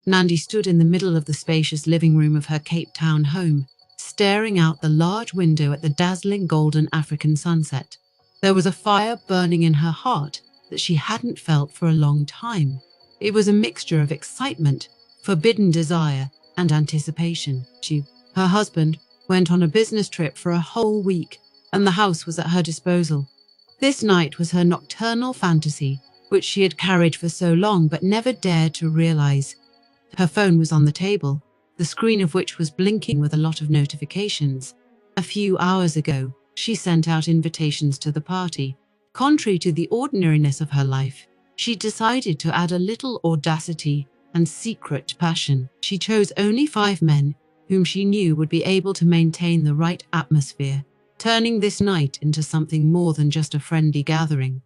Nandi stood in the middle of the spacious living room of her Cape Town home, staring out the large window at the dazzling golden African sunset. There was a fire burning in her heart that she hadn't felt for a long time. It was a mixture of excitement, forbidden desire, and anticipation. Her husband, went on a business trip for a whole week, and the house was at her disposal. This night was her nocturnal fantasy, which she had carried for so long but never dared to realize. Her phone was on the table, the screen of which was blinking with a lot of notifications. A few hours ago, she sent out invitations to the party. Contrary to the ordinariness of her life, she decided to add a little audacity and secret passion. She chose only 5 men whom she knew would be able to maintain the right atmosphere, turning this night into something more than just a friendly gathering.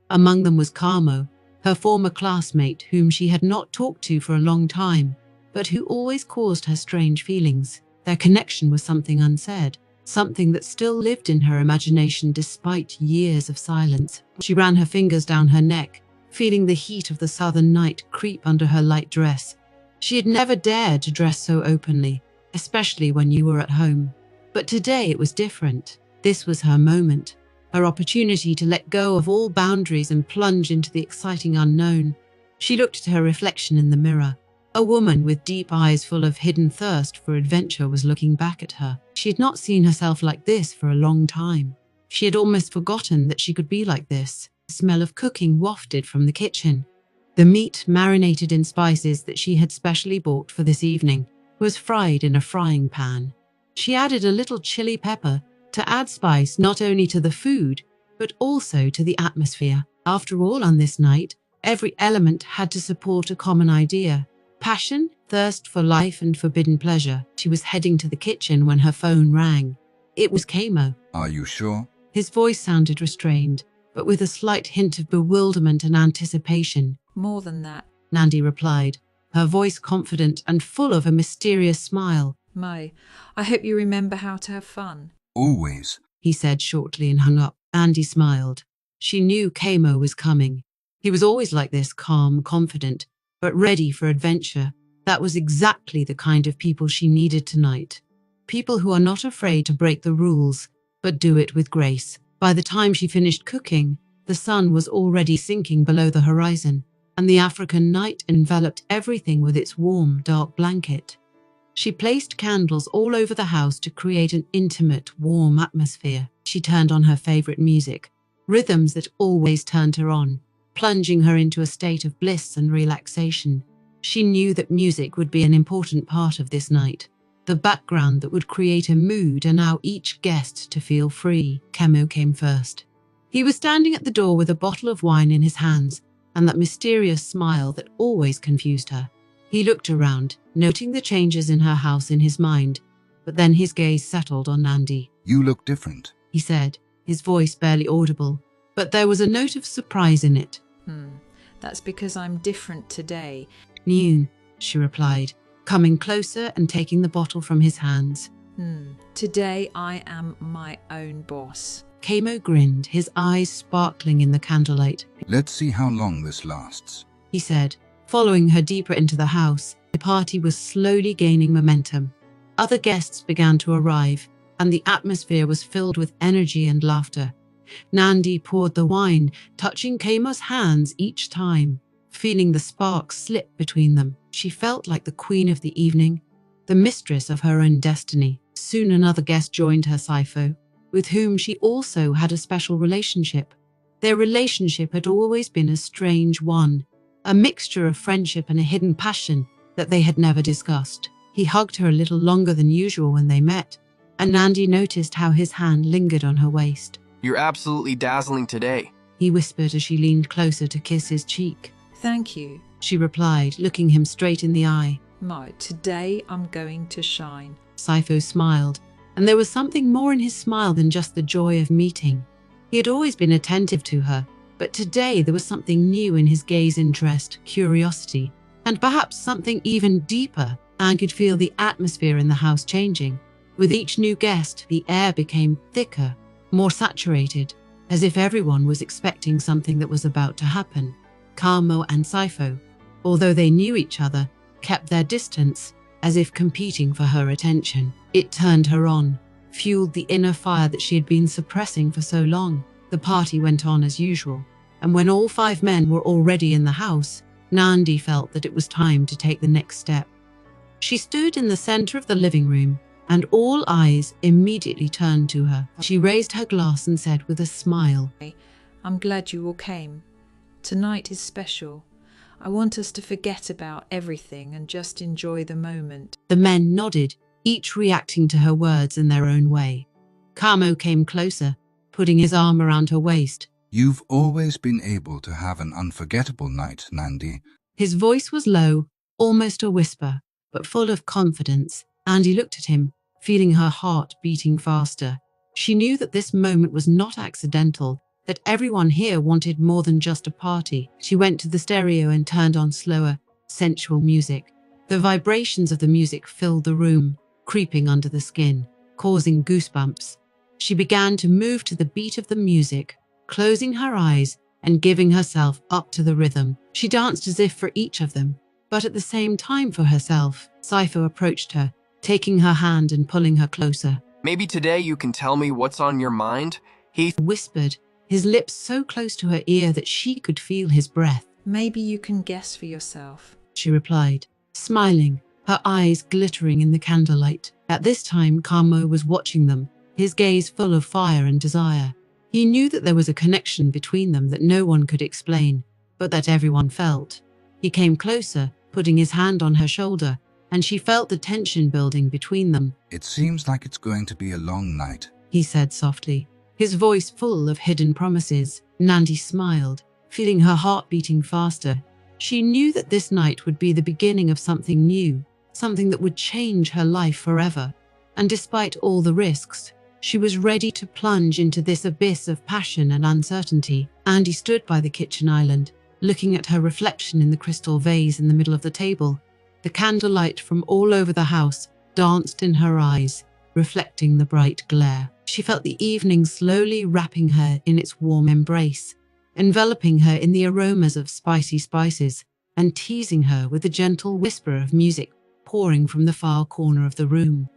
Among them was Carmo, her former classmate whom she had not talked to for a long time, but who always caused her strange feelings. Their connection was something unsaid, something that still lived in her imagination despite years of silence. She ran her fingers down her neck, feeling the heat of the southern night creep under her light dress. She had never dared to dress so openly, especially when you were at home. But today it was different. This was her moment, her opportunity to let go of all boundaries and plunge into the exciting unknown. She looked at her reflection in the mirror. A woman with deep eyes full of hidden thirst for adventure was looking back at her. She had not seen herself like this for a long time. She had almost forgotten that she could be like this. The smell of cooking wafted from the kitchen. The meat, marinated in spices that she had specially bought for this evening, was fried in a frying pan. She added a little chili pepper to add spice not only to the food, but also to the atmosphere. After all, on this night, every element had to support a common idea: passion, thirst for life, and forbidden pleasure. She was heading to the kitchen when her phone rang. It was Kamo. Are you sure? His voice sounded restrained, but with a slight hint of bewilderment and anticipation. More than that, Nandi replied, her voice confident and full of a mysterious smile. Mo, I hope you remember how to have fun. Always. He said shortly and hung up. Nandi smiled. She knew Kamo was coming. He was always like this, calm, confident, but ready for adventure. That was exactly the kind of people she needed tonight. People who are not afraid to break the rules, but do it with grace. By the time she finished cooking, the sun was already sinking below the horizon, and the African night enveloped everything with its warm, dark blanket. She placed candles all over the house to create an intimate, warm atmosphere. She turned on her favorite music, rhythms that always turned her on, plunging her into a state of bliss and relaxation. She knew that music would be an important part of this night, the background that would create a mood and allow each guest to feel free. Kamo came first. He was standing at the door with a bottle of wine in his hands and that mysterious smile that always confused her. He looked around, noting the changes in her house in his mind, but then his gaze settled on Nandi. You look different, he said, his voice barely audible, but there was a note of surprise in it. That's because I'm different today. Noon, she replied, coming closer and taking the bottle from his hands. Today I am my own boss. Kamo grinned, his eyes sparkling in the candlelight. Let's see how long this lasts, he said, following her deeper into the house. The party was slowly gaining momentum. Other guests began to arrive, and the atmosphere was filled with energy and laughter. Nandi poured the wine, touching Kamo's hands each time, feeling the sparks slip between them. She felt like the queen of the evening, the mistress of her own destiny. Soon another guest joined her, Saifo, with whom she also had a special relationship. Their relationship had always been a strange one, a mixture of friendship and a hidden passion that they had never discussed. He hugged her a little longer than usual when they met, and Nandi noticed how his hand lingered on her waist. You're absolutely dazzling today, he whispered as she leaned closer to kiss his cheek. Thank you, she replied, looking him straight in the eye. Mo, today I'm going to shine. Saifo smiled, and there was something more in his smile than just the joy of meeting. He had always been attentive to her, but today there was something new in his gaze: interest, curiosity, and perhaps something even deeper. Anne could feel the atmosphere in the house changing. With each new guest, the air became thicker, more saturated, as if everyone was expecting something that was about to happen. Kamo and Saifo, although they knew each other, kept their distance, as if competing for her attention. It turned her on, fueled the inner fire that she had been suppressing for so long. The party went on as usual, and when all 5 men were already in the house, Nandi felt that it was time to take the next step. She stood in the center of the living room, and all eyes immediately turned to her. She raised her glass and said with a smile, I'm glad you all came. Tonight is special. I want us to forget about everything and just enjoy the moment. The men nodded, each reacting to her words in their own way. Kamo came closer, putting his arm around her waist. You've always been able to have an unforgettable night, Nandi. His voice was low, almost a whisper, but full of confidence. Nandi looked at him, feeling her heart beating faster. She knew that this moment was not accidental, that everyone here wanted more than just a party. She went to the stereo and turned on slower, sensual music. The vibrations of the music filled the room, creeping under the skin, causing goosebumps. She began to move to the beat of the music, closing her eyes and giving herself up to the rhythm. She danced as if for each of them, but at the same time for herself. Saifo approached her, taking her hand and pulling her closer. Maybe today you can tell me what's on your mind? He Whispered, his lips so close to her ear that she could feel his breath. Maybe you can guess for yourself. She replied, smiling, her eyes glittering in the candlelight. At this time, Kamo was watching them, his gaze full of fire and desire. He knew that there was a connection between them that no one could explain, but that everyone felt. He came closer, putting his hand on her shoulder, and she felt the tension building between them. It seems like it's going to be a long night. He said softly, his voice full of hidden promises. Nandi smiled, feeling her heart beating faster. She knew that this night would be the beginning of something new, something that would change her life forever. And despite all the risks, she was ready to plunge into this abyss of passion and uncertainty. Andy stood by the kitchen island, looking at her reflection in the crystal vase in the middle of the table. The candlelight from all over the house danced in her eyes, reflecting the bright glare. She felt the evening slowly wrapping her in its warm embrace, enveloping her in the aromas of spicy spices, and teasing her with a gentle whisper of music pouring from the far corner of the room.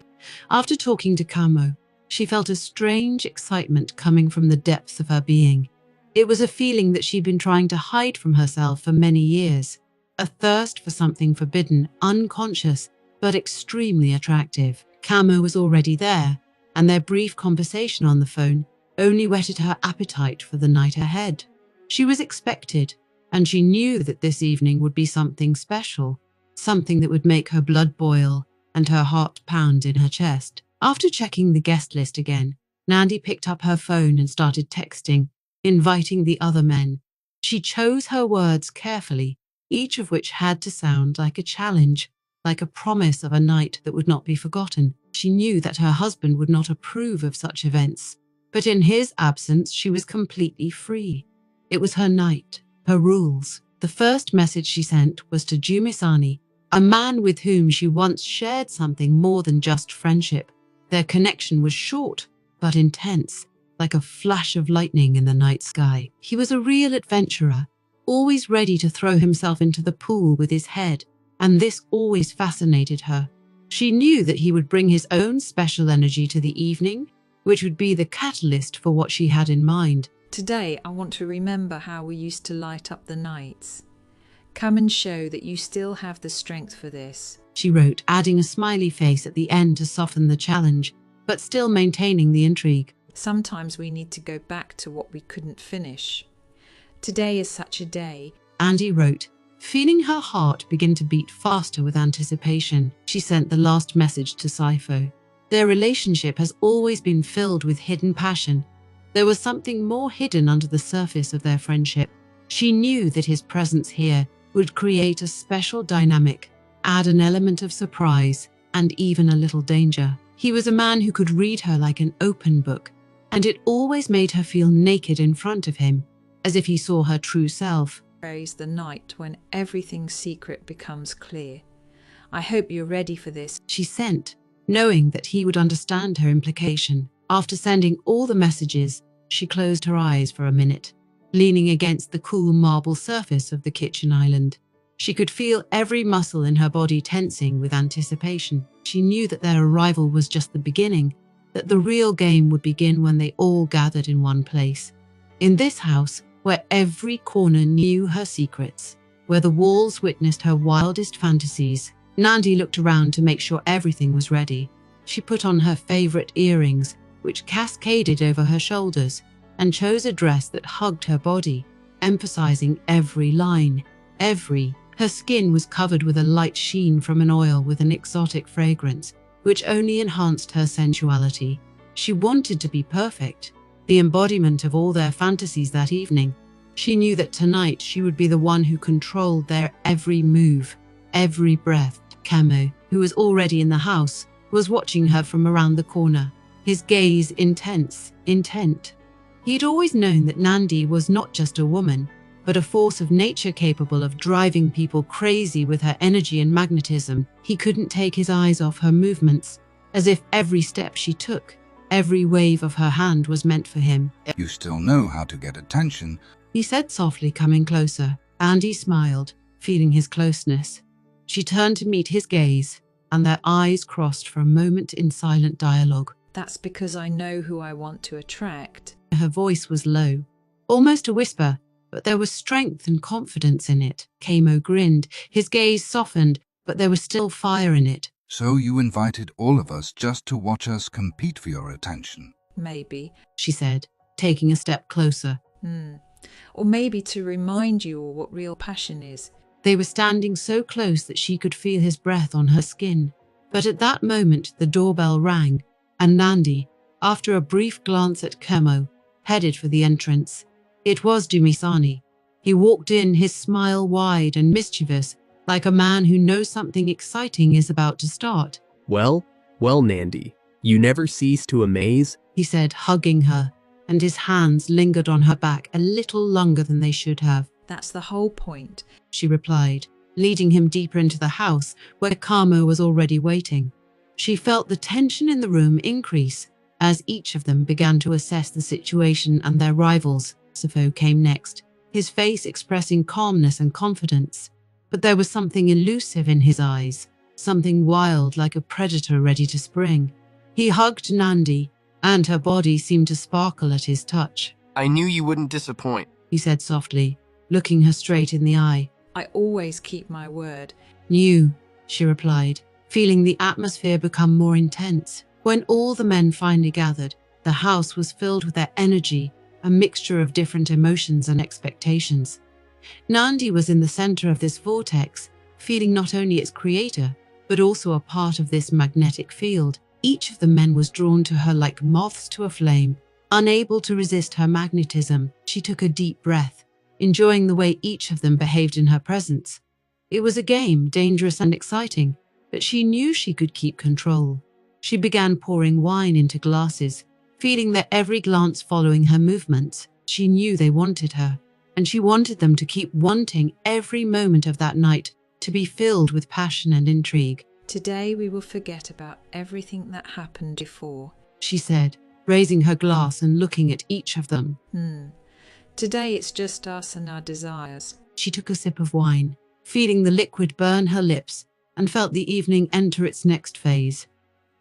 After talking to Kamo, she felt a strange excitement coming from the depths of her being. It was a feeling that she'd been trying to hide from herself for many years, a thirst for something forbidden, unconscious, but extremely attractive. Kamo was already there, and their brief conversation on the phone only whetted her appetite for the night ahead. She was expected, and she knew that this evening would be something special, something that would make her blood boil and her heart pound in her chest. After checking the guest list again, Nandi picked up her phone and started texting, inviting the other men. She chose her words carefully, each of which had to sound like a challenge, like a promise of a night that would not be forgotten. She knew that her husband would not approve of such events, but in his absence she was completely free. It was her night, her rules. The first message she sent was to Jumisani, a man with whom she once shared something more than just friendship. Their connection was short, but intense, like a flash of lightning in the night sky. He was a real adventurer, always ready to throw himself into the pool with his head, and this always fascinated her. She knew that he would bring his own special energy to the evening, which would be the catalyst for what she had in mind. Today, I want to remember how we used to light up the nights. Come and show that you still have the strength for this, she wrote, adding a smiley face at the end to soften the challenge, but still maintaining the intrigue. Sometimes we need to go back to what we couldn't finish. Today is such a day, Andy wrote, feeling her heart begin to beat faster with anticipation. She sent the last message to Saifo. Their relationship has always been filled with hidden passion. There was something more hidden under the surface of their friendship. She knew that his presence here would create a special dynamic, add an element of surprise, and even a little danger. He was a man who could read her like an open book, and it always made her feel naked in front of him, as if he saw her true self. Praise the night when everything secret becomes clear. I hope you're ready for this, She sent, knowing that he would understand her implication. After sending all the messages, she closed her eyes for a minute, leaning against the cool marble surface of the kitchen island. She could feel every muscle in her body tensing with anticipation. She knew that their arrival was just the beginning, that the real game would begin when they all gathered in one place. In this house, where every corner knew her secrets, where the walls witnessed her wildest fantasies, Nandi looked around to make sure everything was ready. She put on her favorite earrings, which cascaded over her shoulders, and chose a dress that hugged her body, emphasizing every line, every. Her skin was covered with a light sheen from an oil with an exotic fragrance, which only enhanced her sensuality. She wanted to be perfect, the embodiment of all their fantasies that evening. She knew that tonight she would be the one who controlled their every move, every breath. Camo, who was already in the house, was watching her from around the corner, his gaze intense, intent. He'd always known that Nandi was not just a woman, but a force of nature capable of driving people crazy with her energy and magnetism. He couldn't take his eyes off her movements, as if every step she took, every wave of her hand was meant for him. You still know how to get attention, He said softly, coming closer. Andy smiled, feeling his closeness. She turned to meet his gaze, and their eyes crossed for a moment in silent dialogue. That's because I know who I want to attract. Her voice was low, almost a whisper, but there was strength and confidence in it. Camo grinned, his gaze softened, but there was still fire in it. So you invited all of us just to watch us compete for your attention. Maybe. She said, taking a step closer. Or maybe to remind you all what real passion is. They were standing so close that she could feel his breath on her skin. But at that moment, the doorbell rang, and Nandi, after a brief glance at Camo, headed for the entrance. It was Dumisani. He walked in, his smile wide and mischievous, like a man who knows something exciting is about to start. Well, Nandi, you never cease to amaze, He said, hugging her, and his hands lingered on her back a little longer than they should have. That's the whole point. She replied, leading him deeper into the house where Camo was already waiting. She felt the tension in the room increase as each of them began to assess the situation and their rivals. Safo came next, his face expressing calmness and confidence. But there was something elusive in his eyes, something wild like a predator ready to spring. He hugged Nandi, and her body seemed to sparkle at his touch. I knew you wouldn't disappoint. He said softly, looking her straight in the eye. I always keep my word. Knew, she replied, feeling the atmosphere become more intense. When all the men finally gathered, the house was filled with their energy, a mixture of different emotions and expectations. Nandi was in the center of this vortex, feeling not only its creator, but also a part of this magnetic field. Each of the men was drawn to her like moths to a flame. Unable to resist her magnetism, she took a deep breath, enjoying the way each of them behaved in her presence. It was a game, dangerous and exciting, but she knew she could keep control. She began pouring wine into glasses, feeling their every glance following her movements. She knew they wanted her, and she wanted them to keep wanting every moment of that night to be filled with passion and intrigue. Today we will forget about everything that happened before. She said, raising her glass and looking at each of them. Today it's just us and our desires. She took a sip of wine, feeling the liquid burn her lips, and felt the evening enter its next phase.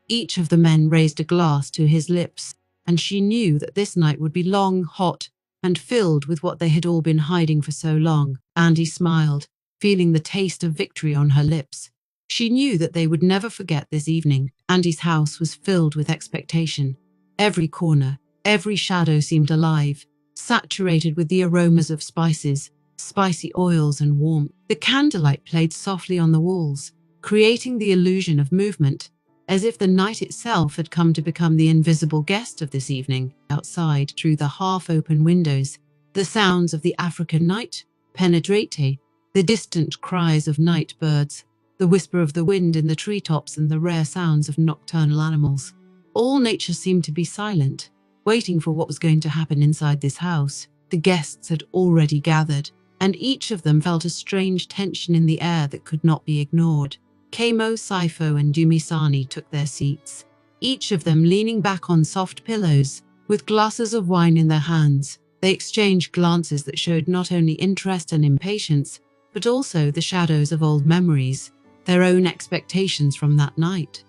Each of the men raised a glass to his lips, and she knew that this night would be long, hot, and filled with what they had all been hiding for so long. Andy smiled, feeling the taste of victory on her lips. She knew that they would never forget this evening. Andy's house was filled with expectation. Every corner, every shadow seemed alive, saturated with the aromas of spices, spicy oils and warmth. The candlelight played softly on the walls, creating the illusion of movement, as if the night itself had come to become the invisible guest of this evening. Outside, through the half-open windows, the sounds of the African night penetrated, the distant cries of night birds, the whisper of the wind in the treetops and the rare sounds of nocturnal animals. All nature seemed to be silent, waiting for what was going to happen inside this house. The guests had already gathered, and each of them felt a strange tension in the air that could not be ignored. Camo, Saifo and Dumisani took their seats, each of them leaning back on soft pillows, with glasses of wine in their hands. They exchanged glances that showed not only interest and impatience, but also the shadows of old memories, their own expectations from that night.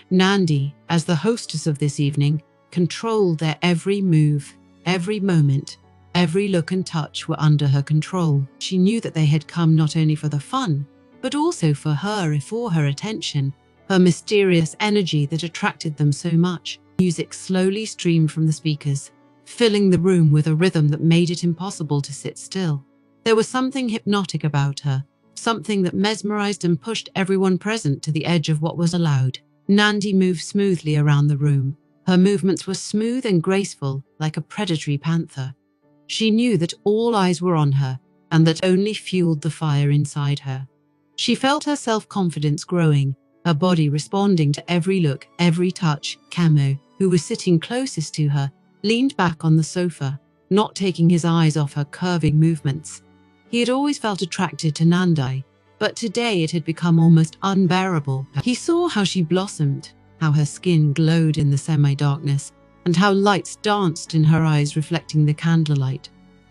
Nandi, as the hostess of this evening, controlled their every move, every moment, every look and touch were under her control. She knew that they had come not only for the fun, but also for her attention, her mysterious energy that attracted them so much. Music slowly streamed from the speakers, filling the room with a rhythm that made it impossible to sit still. There was something hypnotic about her, something that mesmerized and pushed everyone present to the edge of what was allowed. Nandi moved smoothly around the room. Her movements were smooth and graceful, like a predatory panther. She knew that all eyes were on her, and that only fueled the fire inside her. She felt her self-confidence growing, her body responding to every look, every touch. Camo, who was sitting closest to her, leaned back on the sofa, not taking his eyes off her curving movements. He had always felt attracted to Nandi, but today it had become almost unbearable. He saw how she blossomed, how her skin glowed in the semi-darkness, and how lights danced in her eyes reflecting the candlelight.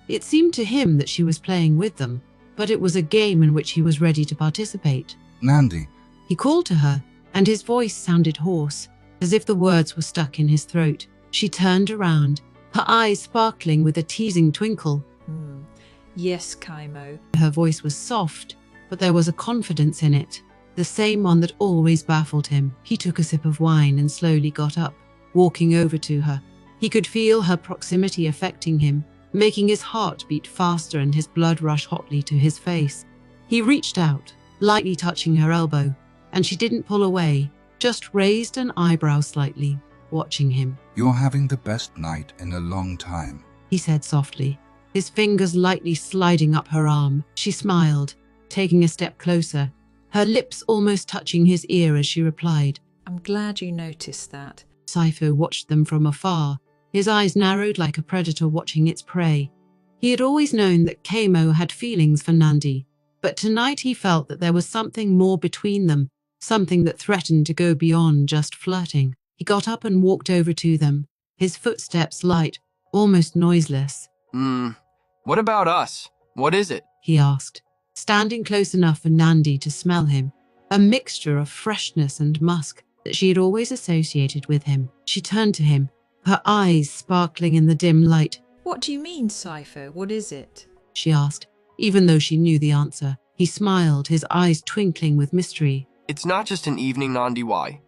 It seemed to him that she was playing with them, but it was a game in which he was ready to participate. Nandi, He called to her, and his voice sounded hoarse, as if the words were stuck in his throat. She turned around, her eyes sparkling with a teasing twinkle. Yes, Kaimo. Her voice was soft, but there was a confidence in it, the same one that always baffled him. He took a sip of wine and slowly got up, walking over to her. He could feel her proximity affecting him, making his heart beat faster and his blood rush hotly to his face. He reached out, lightly touching her elbow, and she didn't pull away, just raised an eyebrow slightly, watching him. you're having the best night in a long time. He said softly, his fingers lightly sliding up her arm. She smiled, taking a step closer, her lips almost touching his ear as she replied. I'm glad you noticed that. Saifo watched them from afar, his eyes narrowed like a predator watching its prey. He had always known that Kamo had feelings for Nandi, but tonight he felt that there was something more between them, something that threatened to go beyond just flirting. He got up and walked over to them, his footsteps light, almost noiseless. What about us? What is it? He asked, standing close enough for Nandi to smell him, a mixture of freshness and musk that she had always associated with him. She turned to him, her eyes sparkling in the dim light. What do you mean, Saifo? What is it? She asked, even though she knew the answer. He smiled, his eyes twinkling with mystery. It's not just an evening, Nandi. Why?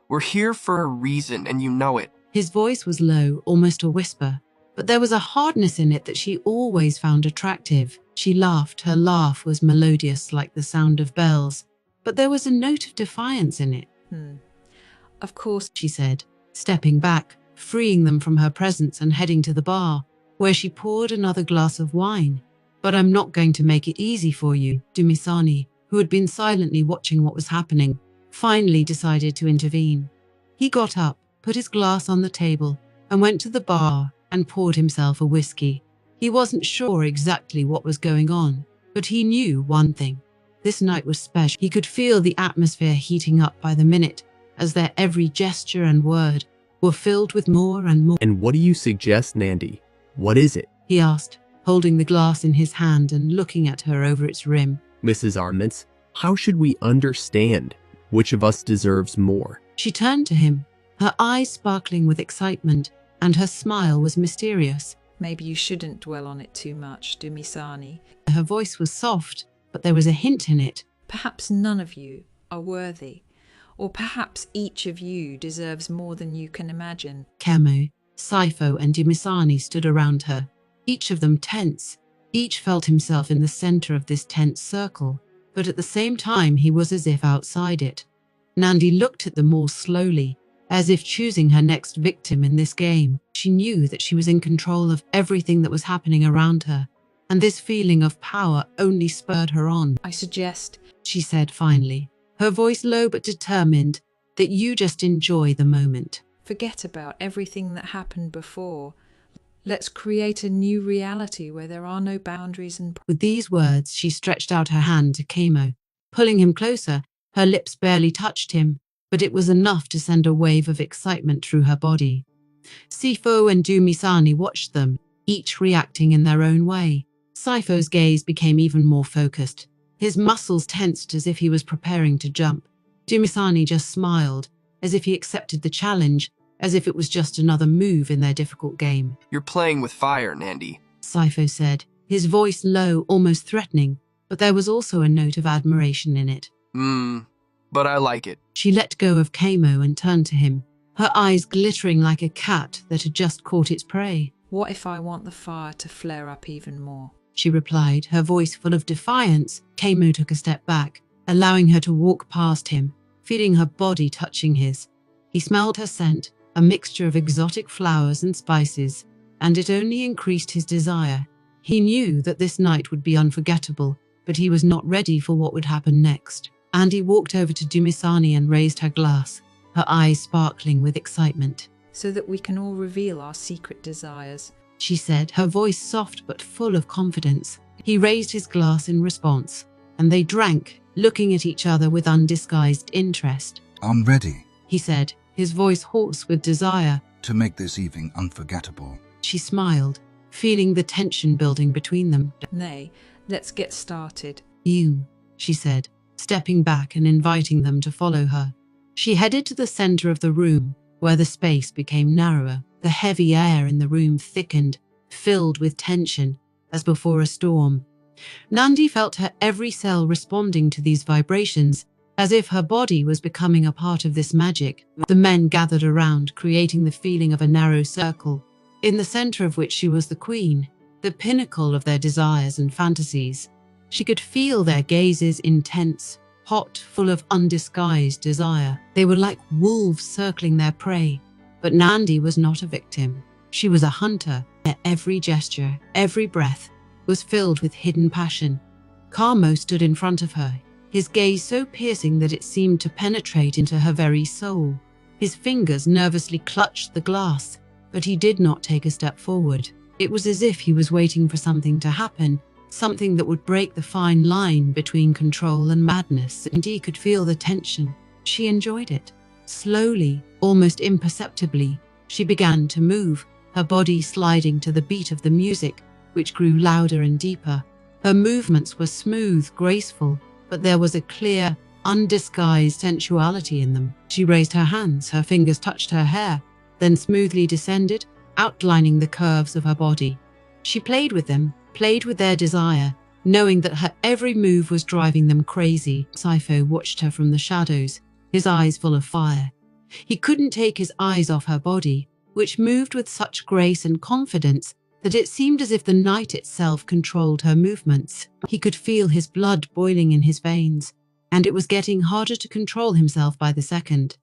We're here for a reason, and you know it. His voice was low, almost a whisper, but there was a hardness in it that she always found attractive. She laughed. Her laugh was melodious like the sound of bells, but there was a note of defiance in it. Of course, She said, stepping back, freeing them from her presence and heading to the bar, where she poured another glass of wine. But I'm not going to make it easy for you. Dumisani, who had been silently watching what was happening, finally decided to intervene. He got up, put his glass on the table, and went to the bar and poured himself a whiskey. He wasn't sure exactly what was going on, but he knew one thing. This night was special. He could feel the atmosphere heating up by the minute, as their every gesture and word were filled with more and more. And what do you suggest, Nandi? What is it? He asked, holding the glass in his hand and looking at her over its rim. Mrs. Arments, how should we understand which of us deserves more? She turned to him, her eyes sparkling with excitement, and her smile was mysterious. maybe you shouldn't dwell on it too much, Dumisani. Her voice was soft, but there was a hint in it. Perhaps none of you are worthy, or perhaps each of you deserves more than you can imagine. Camo, Saifo and Dumisani stood around her, each of them tense. Each felt himself in the center of this tense circle, but at the same time he was as if outside it. Nandi looked at them more slowly, as if choosing her next victim in this game. She knew that she was in control of everything that was happening around her, and this feeling of power only spurred her on. I suggest, She said finally, her voice low but determined, that you just enjoy the moment. forget about everything that happened before. Let's create a new reality where there are no boundaries and... With these words, she stretched out her hand to Kamo, pulling him closer. Her lips barely touched him, but it was enough to send a wave of excitement through her body. Sifo and Dumisani watched them, each reacting in their own way. Saifo's gaze became even more focused, His muscles tensed as if he was preparing to jump. Dumisani just smiled, as if he accepted the challenge, as if it was just another move in their difficult game. You're playing with fire, Nandi. Saifo said, his voice low, almost threatening, but there was also a note of admiration in it. But I like it. She let go of Kamo and turned to him, her eyes glittering like a cat that had just caught its prey. What if I want the fire to flare up even more? She replied, her voice full of defiance. Kamo took a step back, allowing her to walk past him, feeling her body touching his. He smelled her scent, a mixture of exotic flowers and spices, and it only increased his desire. He knew that this night would be unforgettable, but he was not ready for what would happen next. Andy walked over to Dumisani and raised her glass, her eyes sparkling with excitement. So that we can all reveal our secret desires, she said, her voice soft but full of confidence. He raised his glass in response, and they drank, looking at each other with undisguised interest. I'm ready, he said, his voice hoarse with desire. to make this evening unforgettable. She smiled, feeling the tension building between them. Nay, let's get started. You, she said, stepping back and inviting them to follow her. She headed to the center of the room, where the space became narrower. The heavy air in the room thickened, filled with tension, as before a storm. Nandi felt her every cell responding to these vibrations, as if her body was becoming a part of this magic. The men gathered around, creating the feeling of a narrow circle, in the center of which she was the queen, the pinnacle of their desires and fantasies. She could feel their gazes intense, hot, full of undisguised desire. They were like wolves circling their prey. But Nandi was not a victim. She was a hunter. Her every gesture, every breath, was filled with hidden passion. Kamo stood in front of her, his gaze so piercing that it seemed to penetrate into her very soul. His fingers nervously clutched the glass, but he did not take a step forward. It was as if he was waiting for something to happen, something that would break the fine line between control and madness, and he could feel the tension. She enjoyed it. Slowly, almost imperceptibly, she began to move, her body sliding to the beat of the music, which grew louder and deeper. Her movements were smooth, graceful, but there was a clear, undisguised sensuality in them. She raised her hands, her fingers touched her hair, then smoothly descended, outlining the curves of her body. She played with them, played with their desire, knowing that her every move was driving them crazy. Saifo watched her from the shadows, his eyes full of fire. He couldn't take his eyes off her body, which moved with such grace and confidence that it seemed as if the night itself controlled her movements. He could feel his blood boiling in his veins, and it was getting harder to control himself by the second.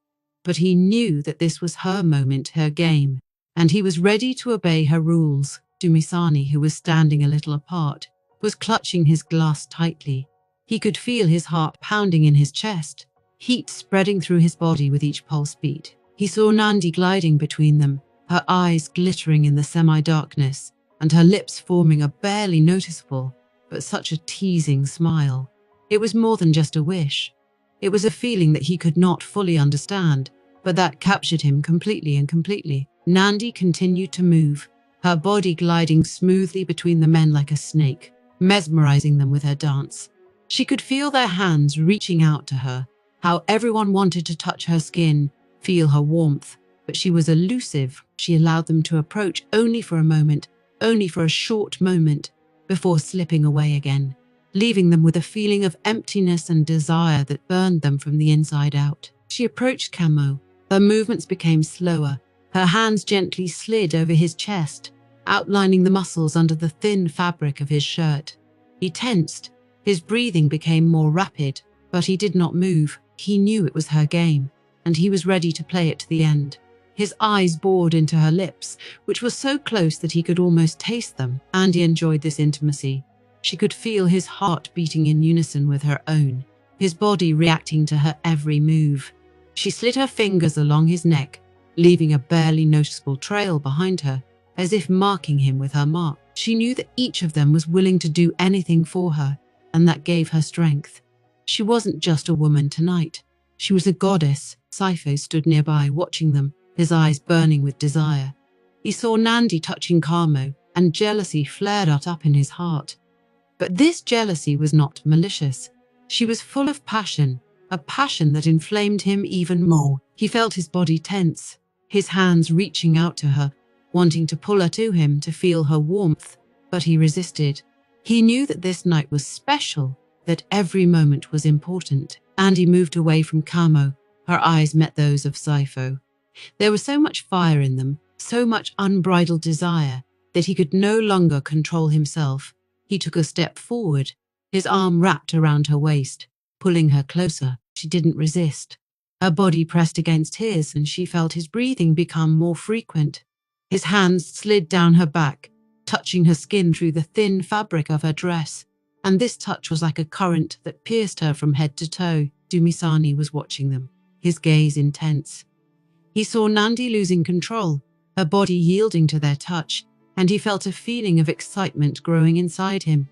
But he knew that this was her moment, her game, and he was ready to obey her rules. Dumisani, who was standing a little apart, was clutching his glass tightly. He could feel his heart pounding in his chest, heat spreading through his body with each pulse beat. He saw Nandi gliding between them, her eyes glittering in the semi-darkness, and her lips forming a barely noticeable, but such a teasing smile. It was more than just a wish. It was a feeling that he could not fully understand, but that captured him completely. Nandi continued to move, her body gliding smoothly between the men like a snake, mesmerizing them with her dance. She could feel their hands reaching out to her, how everyone wanted to touch her skin, feel her warmth, but she was elusive. She allowed them to approach only for a moment, only for a short moment, before slipping away again, leaving them with a feeling of emptiness and desire that burned them from the inside out. She approached Kamo. Her movements became slower. Her hands gently slid over his chest, outlining the muscles under the thin fabric of his shirt. He tensed. His breathing became more rapid, but he did not move. He knew it was her game, and he was ready to play it to the end. His eyes bored into her lips, which were so close that he could almost taste them. Andy enjoyed this intimacy. She could feel his heart beating in unison with her own, his body reacting to her every move. She slid her fingers along his neck, leaving a barely noticeable trail behind her, as if marking him with her mark. She knew that each of them was willing to do anything for her, and that gave her strength. She wasn't just a woman tonight. She was a goddess. Saifo stood nearby, watching them, his eyes burning with desire. He saw Nandi touching Kamo, and jealousy flared up in his heart. But this jealousy was not malicious. She was full of passion, a passion that inflamed him even more. He felt his body tense, his hands reaching out to her, wanting to pull her to him to feel her warmth, but he resisted. He knew that this night was special, that every moment was important. Andy moved away from Camo. Her eyes met those of Sifo. There was so much fire in them, so much unbridled desire, that he could no longer control himself. He took a step forward, his arm wrapped around her waist, pulling her closer. She didn't resist. Her body pressed against his, and she felt his breathing become more frequent. His hands slid down her back, touching her skin through the thin fabric of her dress, and this touch was like a current that pierced her from head to toe. Dumisani was watching them, his gaze intense. He saw Nandi losing control, her body yielding to their touch, and he felt a feeling of excitement growing inside him.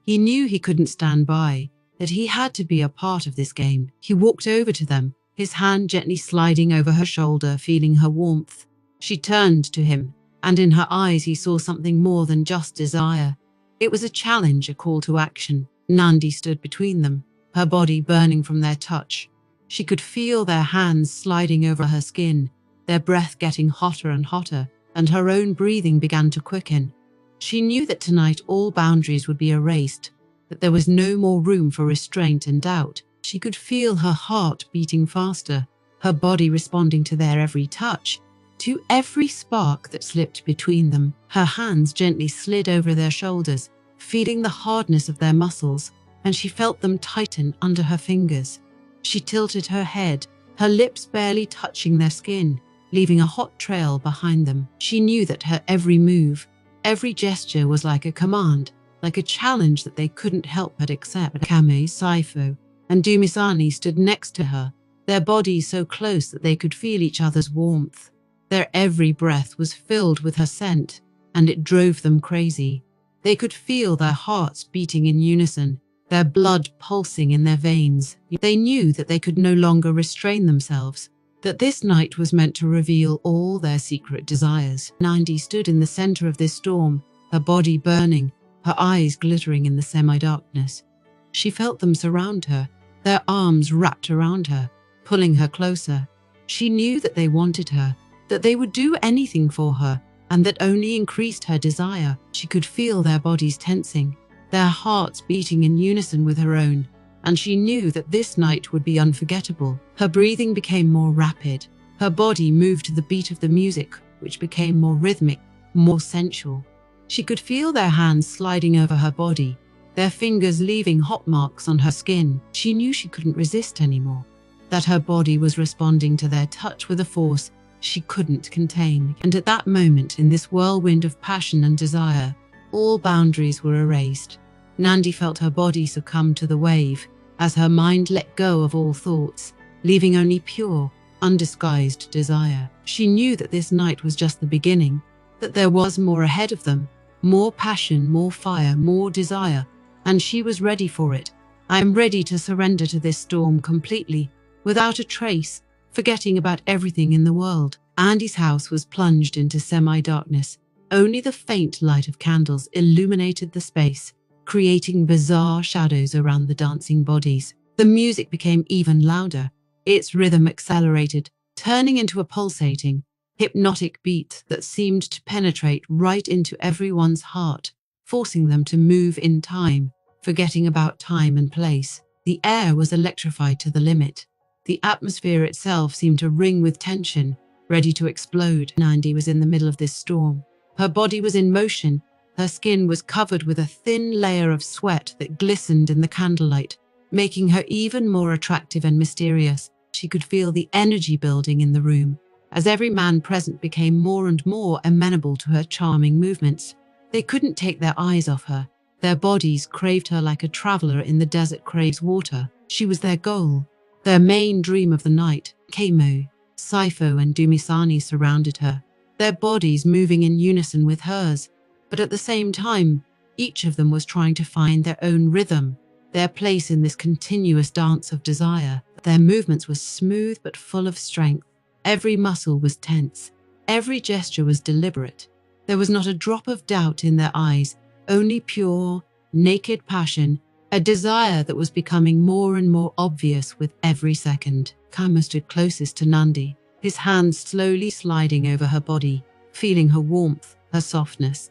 He knew he couldn't stand by, that he had to be a part of this game. He walked over to them, his hand gently sliding over her shoulder, feeling her warmth. She turned to him, and in her eyes he saw something more than just desire. It was a challenge, a call to action. Nandi stood between them, her body burning from their touch. She could feel their hands sliding over her skin, their breath getting hotter and hotter, and her own breathing began to quicken. She knew that tonight all boundaries would be erased, that there was no more room for restraint and doubt. She could feel her heart beating faster, her body responding to their every touch, to every spark that slipped between them. Her hands gently slid over their shoulders, feeling the hardness of their muscles, and she felt them tighten under her fingers. She tilted her head, her lips barely touching their skin, leaving a hot trail behind them. She knew that her every move, every gesture was like a command, like a challenge that they couldn't help but accept. Kame, Sifo, and Dumisani stood next to her, their bodies so close that they could feel each other's warmth. Their every breath was filled with her scent, and it drove them crazy. They could feel their hearts beating in unison, their blood pulsing in their veins. They knew that they could no longer restrain themselves, that this night was meant to reveal all their secret desires. Nandi stood in the center of this storm, her body burning, her eyes glittering in the semi-darkness. She felt them surround her, their arms wrapped around her, pulling her closer. She knew that they wanted her, that they would do anything for her, and that only increased her desire. She could feel their bodies tensing, their hearts beating in unison with her own, and she knew that this night would be unforgettable. Her breathing became more rapid, her body moved to the beat of the music, which became more rhythmic, more sensual. She could feel their hands sliding over her body, their fingers leaving hot marks on her skin. She knew she couldn't resist anymore, that her body was responding to their touch with a force she couldn't contain. And at that moment, in this whirlwind of passion and desire, all boundaries were erased. Nandi felt her body succumb to the wave as her mind let go of all thoughts, leaving only pure, undisguised desire. She knew that this night was just the beginning, that there was more ahead of them, more passion, more fire, more desire, and she was ready for it. I am ready to surrender to this storm completely, without a trace, forgetting about everything in the world. Andy's house was plunged into semi-darkness. Only the faint light of candles illuminated the space, creating bizarre shadows around the dancing bodies. The music became even louder, its rhythm accelerated, turning into a pulsating, hypnotic beat that seemed to penetrate right into everyone's heart, forcing them to move in time, forgetting about time and place. The air was electrified to the limit. The atmosphere itself seemed to ring with tension, ready to explode. Nandi was in the middle of this storm. Her body was in motion. Her skin was covered with a thin layer of sweat that glistened in the candlelight, making her even more attractive and mysterious. She could feel the energy building in the room, as every man present became more and more amenable to her charming movements. They couldn't take their eyes off her. Their bodies craved her like a traveler in the desert craves water. She was their goal, their main dream of the night. Kamo, Sifo and Dumisani surrounded her, their bodies moving in unison with hers. But at the same time, each of them was trying to find their own rhythm, their place in this continuous dance of desire. Their movements were smooth but full of strength. Every muscle was tense. Every gesture was deliberate. There was not a drop of doubt in their eyes, only pure, naked passion, a desire that was becoming more and more obvious with every second. Kama stood closest to Nandi, his hands slowly sliding over her body, feeling her warmth, her softness.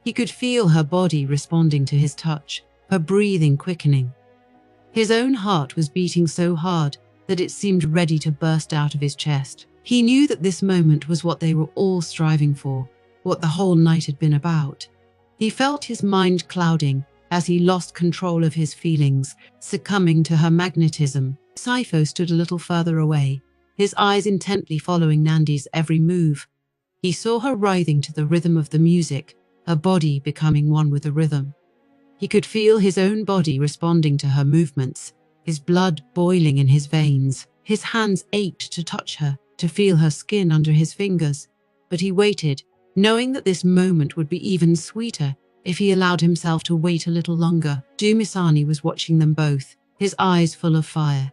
He could feel her body responding to his touch, her breathing quickening. His own heart was beating so hard that it seemed ready to burst out of his chest. He knew that this moment was what they were all striving for, what the whole night had been about. He felt his mind clouding as he lost control of his feelings, succumbing to her magnetism. Saifo stood a little further away, his eyes intently following Nandi's every move. He saw her writhing to the rhythm of the music, her body becoming one with the rhythm. He could feel his own body responding to her movements, his blood boiling in his veins. His hands ached to touch her, to feel her skin under his fingers. But he waited, knowing that this moment would be even sweeter if he allowed himself to wait a little longer. Dumisani was watching them both, his eyes full of fire.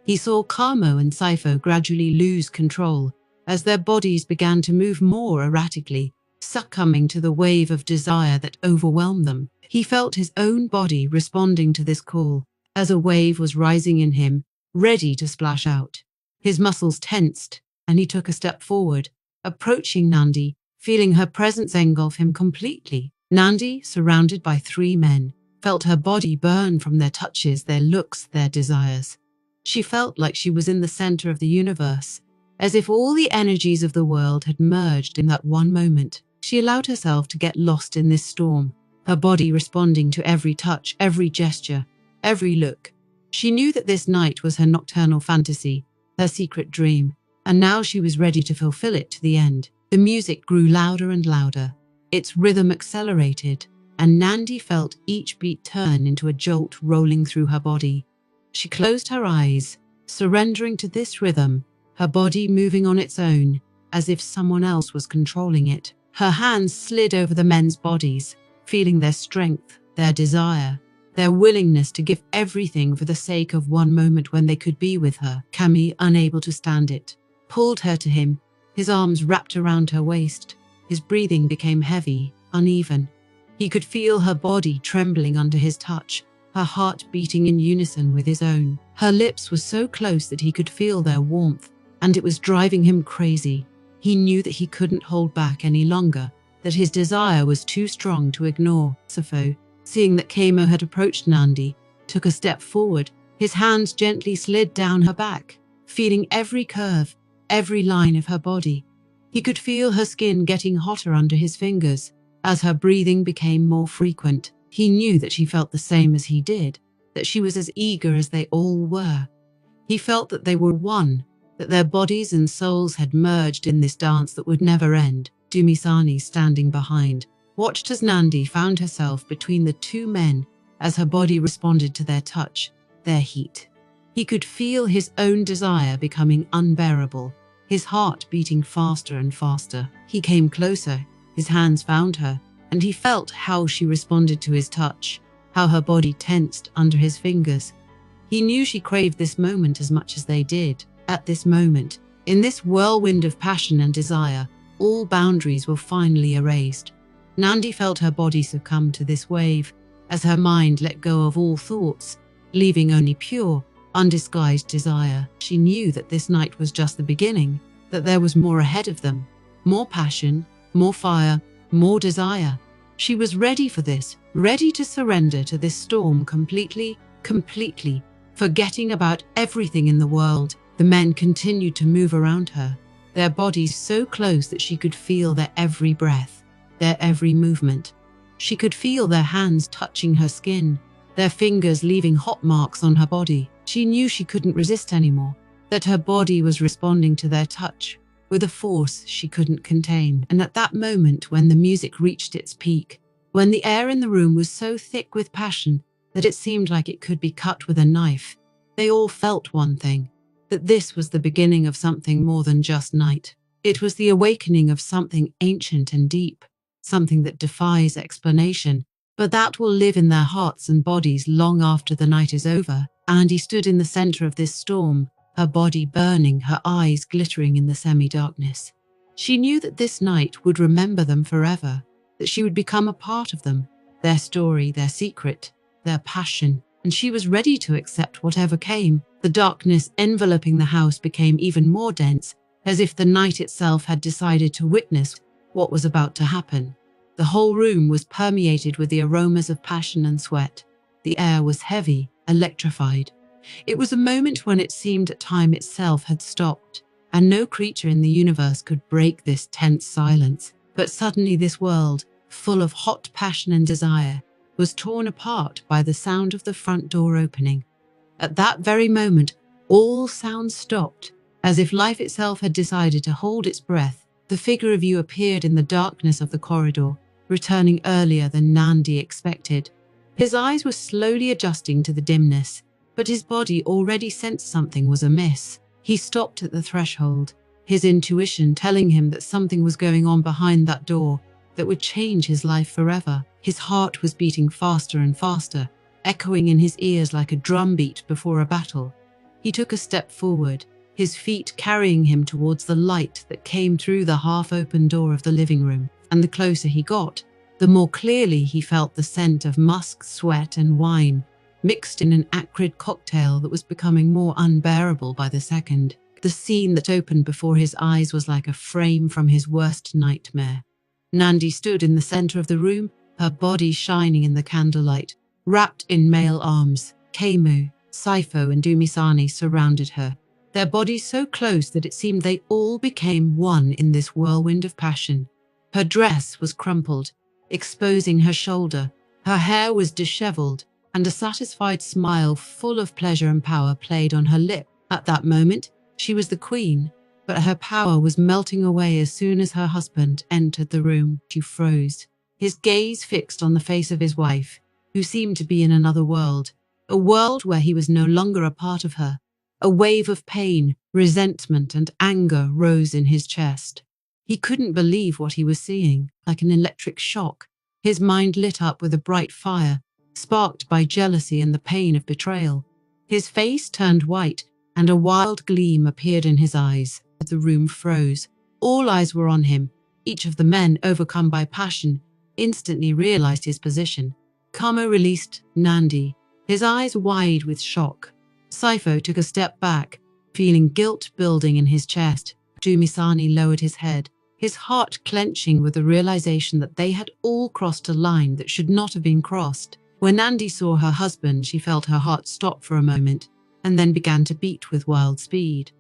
He saw Kamo and Saifo gradually lose control as their bodies began to move more erratically, succumbing to the wave of desire that overwhelmed them. He felt his own body responding to this call as a wave was rising in him, ready to splash out. His muscles tensed, and he took a step forward, approaching Nandi, feeling her presence engulf him completely. Nandi, surrounded by 3 men, felt her body burn from their touches, their looks, their desires. She felt like she was in the center of the universe, as if all the energies of the world had merged in that one moment. She allowed herself to get lost in this storm, her body responding to every touch, every gesture, every look. She knew that this night was her nocturnal fantasy, her secret dream, and now she was ready to fulfill it to the end. The music grew louder and louder. Its rhythm accelerated, and Nandi felt each beat turn into a jolt rolling through her body. She closed her eyes, surrendering to this rhythm, her body moving on its own, as if someone else was controlling it. Her hands slid over the men's bodies, feeling their strength, their desire, their willingness to give everything for the sake of one moment when they could be with her. Kami, unable to stand it, pulled her to him, his arms wrapped around her waist. His breathing became heavy, uneven. He could feel her body trembling under his touch, her heart beating in unison with his own. Her lips were so close that he could feel their warmth, and it was driving him crazy. He knew that he couldn't hold back any longer, that his desire was too strong to ignore. Saifo, seeing that Kamo had approached Nandi, took a step forward. His hands gently slid down her back, feeling every curve, every line of her body. He could feel her skin getting hotter under his fingers as her breathing became more frequent. He knew that she felt the same as he did, that she was as eager as they all were. He felt that they were one, that their bodies and souls had merged in this dance that would never end. Dumisani, standing behind, watched as Nandi found herself between the 2 men as her body responded to their touch, their heat. He could feel his own desire becoming unbearable, his heart beating faster and faster. He came closer, his hands found her, and he felt how she responded to his touch, how her body tensed under his fingers. He knew she craved this moment as much as they did. At this moment, in this whirlwind of passion and desire, all boundaries were finally erased. Nandi felt her body succumb to this wave as her mind let go of all thoughts, leaving only pure, undisguised desire. She knew that this night was just the beginning, that there was more ahead of them, more passion, more fire, more desire. She was ready for this, ready to surrender to this storm completely, forgetting about everything in the world. The men continued to move around her, their bodies so close that she could feel their every breath, their every movement. She could feel their hands touching her skin, their fingers leaving hot marks on her body. She knew she couldn't resist anymore, that her body was responding to their touch with a force she couldn't contain. And at that moment, when the music reached its peak, when the air in the room was so thick with passion that it seemed like it could be cut with a knife, they all felt one thing, that this was the beginning of something more than just night. It was the awakening of something ancient and deep, something that defies explanation, but that will live in their hearts and bodies long after the night is over. And he stood in the center of this storm, her body burning, her eyes glittering in the semi-darkness. She knew that this night would remember them forever, that she would become a part of them, their story, their secret, their passion, and she was ready to accept whatever came. The darkness enveloping the house became even more dense, as if the night itself had decided to witness what was about to happen. The whole room was permeated with the aromas of passion and sweat. The air was heavy, electrified. It was a moment when it seemed that time itself had stopped, and no creature in the universe could break this tense silence. But suddenly this world, full of hot passion and desire, was torn apart by the sound of the front door opening. At that very moment, all sound stopped, as if life itself had decided to hold its breath. The figure of you appeared in the darkness of the corridor, returning earlier than Nandi expected. His eyes were slowly adjusting to the dimness, but his body already sensed something was amiss. He stopped at the threshold, his intuition telling him that something was going on behind that door that would change his life forever. His heart was beating faster and faster, echoing in his ears like a drumbeat before a battle. He took a step forward, his feet carrying him towards the light that came through the half-open door of the living room. And the closer he got, the more clearly he felt the scent of musk, sweat, and wine, mixed in an acrid cocktail that was becoming more unbearable by the second. The scene that opened before his eyes was like a frame from his worst nightmare. Nandi stood in the center of the room, her body shining in the candlelight. Wrapped in male arms, Kemu, Saifo, and Dumisani surrounded her, their bodies so close that it seemed they all became one in this whirlwind of passion. Her dress was crumpled, exposing her shoulder. Her hair was disheveled, and a satisfied smile full of pleasure and power played on her lip. At that moment, she was the queen, but her power was melting away as soon as her husband entered the room. She froze, his gaze fixed on the face of his wife, who seemed to be in another world, a world where he was no longer a part of her. A wave of pain, resentment, and anger rose in his chest. He couldn't believe what he was seeing, like an electric shock. His mind lit up with a bright fire, sparked by jealousy and the pain of betrayal. His face turned white, and a wild gleam appeared in his eyes. The room froze. All eyes were on him. Each of the men, overcome by passion, instantly realized his position. Kamo released Nandi, his eyes wide with shock. Saifo took a step back, feeling guilt building in his chest. Dumisani lowered his head, his heart clenching with the realization that they had all crossed a line that should not have been crossed. When Nandi saw her husband, she felt her heart stop for a moment, and then began to beat with wild speed.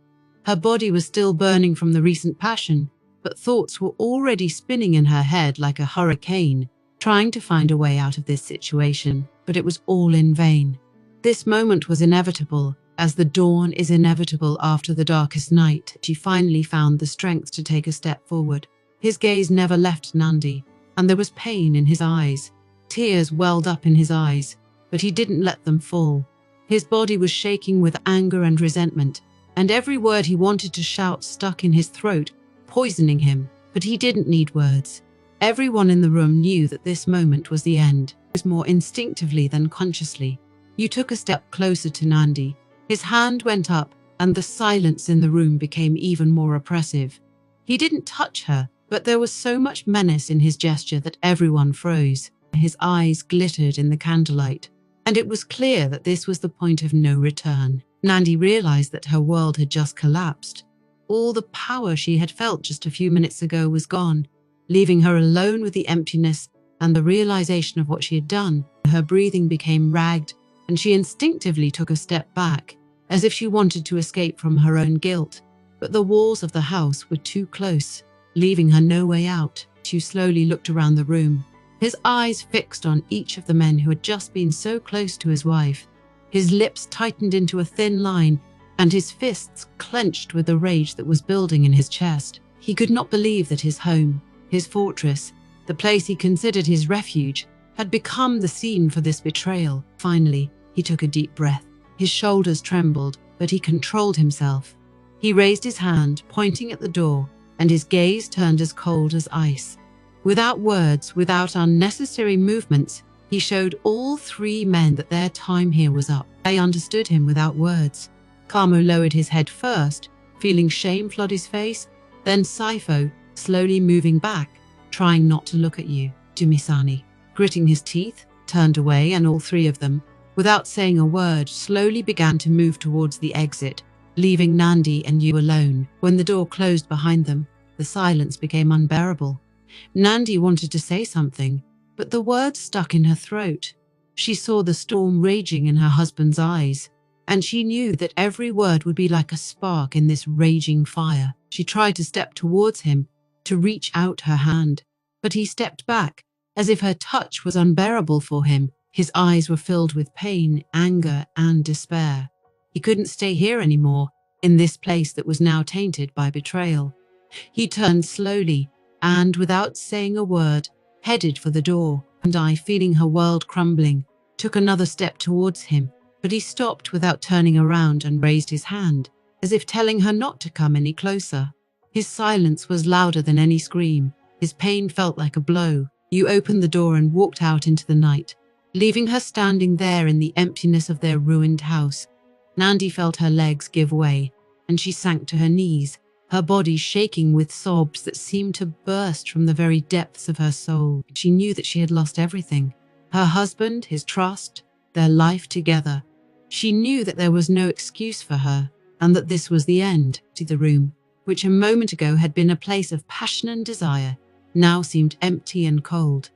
Her body was still burning from the recent passion, but thoughts were already spinning in her head like a hurricane, trying to find a way out of this situation, but it was all in vain. This moment was inevitable, as the dawn is inevitable after the darkest night. She finally found the strength to take a step forward. His gaze never left Nandi, and there was pain in his eyes. Tears welled up in his eyes, but he didn't let them fall. His body was shaking with anger and resentment, and every word he wanted to shout stuck in his throat, poisoning him. But he didn't need words. Everyone in the room knew that this moment was the end. It was more instinctively than consciously. You took a step closer to Nandi. His hand went up, and the silence in the room became even more oppressive. He didn't touch her, but there was so much menace in his gesture that everyone froze. His eyes glittered in the candlelight, and it was clear that this was the point of no return. Nandi realized that her world had just collapsed. All the power she had felt just a few minutes ago was gone, leaving her alone with the emptiness and the realization of what she had done. Her breathing became ragged, and she instinctively took a step back, as if she wanted to escape from her own guilt. But the walls of the house were too close, leaving her no way out. She slowly looked around the room, his eyes fixed on each of the men who had just been so close to his wife. His lips tightened into a thin line, and his fists clenched with the rage that was building in his chest. He could not believe that his home, his fortress, the place he considered his refuge, had become the scene for this betrayal. Finally, he took a deep breath. His shoulders trembled, but he controlled himself. He raised his hand, pointing at the door, and his gaze turned as cold as ice. Without words, without unnecessary movements, he showed all three men that their time here was up. They understood him without words. Kamo lowered his head first, feeling shame flood his face, then Saifo, slowly moving back, trying not to look at you. Dumisani gritting his teeth, turned away, and all three of them, without saying a word, slowly began to move towards the exit, leaving Nandi and you alone. When the door closed behind them, the silence became unbearable. Nandi wanted to say something, but the words stuck in her throat. She saw the storm raging in her husband's eyes, and she knew that every word would be like a spark in this raging fire. She tried to step towards him, to reach out her hand, but he stepped back, as if her touch was unbearable for him. His eyes were filled with pain, anger, and despair. He couldn't stay here anymore, in this place that was now tainted by betrayal. He turned slowly, and without saying a word, headed for the door, and I, feeling her world crumbling, took another step towards him, but he stopped without turning around and raised his hand, as if telling her not to come any closer. His silence was louder than any scream. His pain felt like a blow. You opened the door and walked out into the night, leaving her standing there in the emptiness of their ruined house. Nandi felt her legs give way, and she sank to her knees, her body shaking with sobs that seemed to burst from the very depths of her soul. She knew that she had lost everything: her husband, his trust, their life together. She knew that there was no excuse for her, and that this was the end. To the room, which a moment ago had been a place of passion and desire, now seemed empty and cold.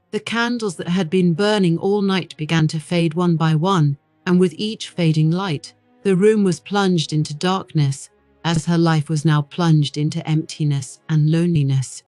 The candles that had been burning all night began to fade one by one, and with each fading light, the room was plunged into darkness, as her life was now plunged into emptiness and loneliness.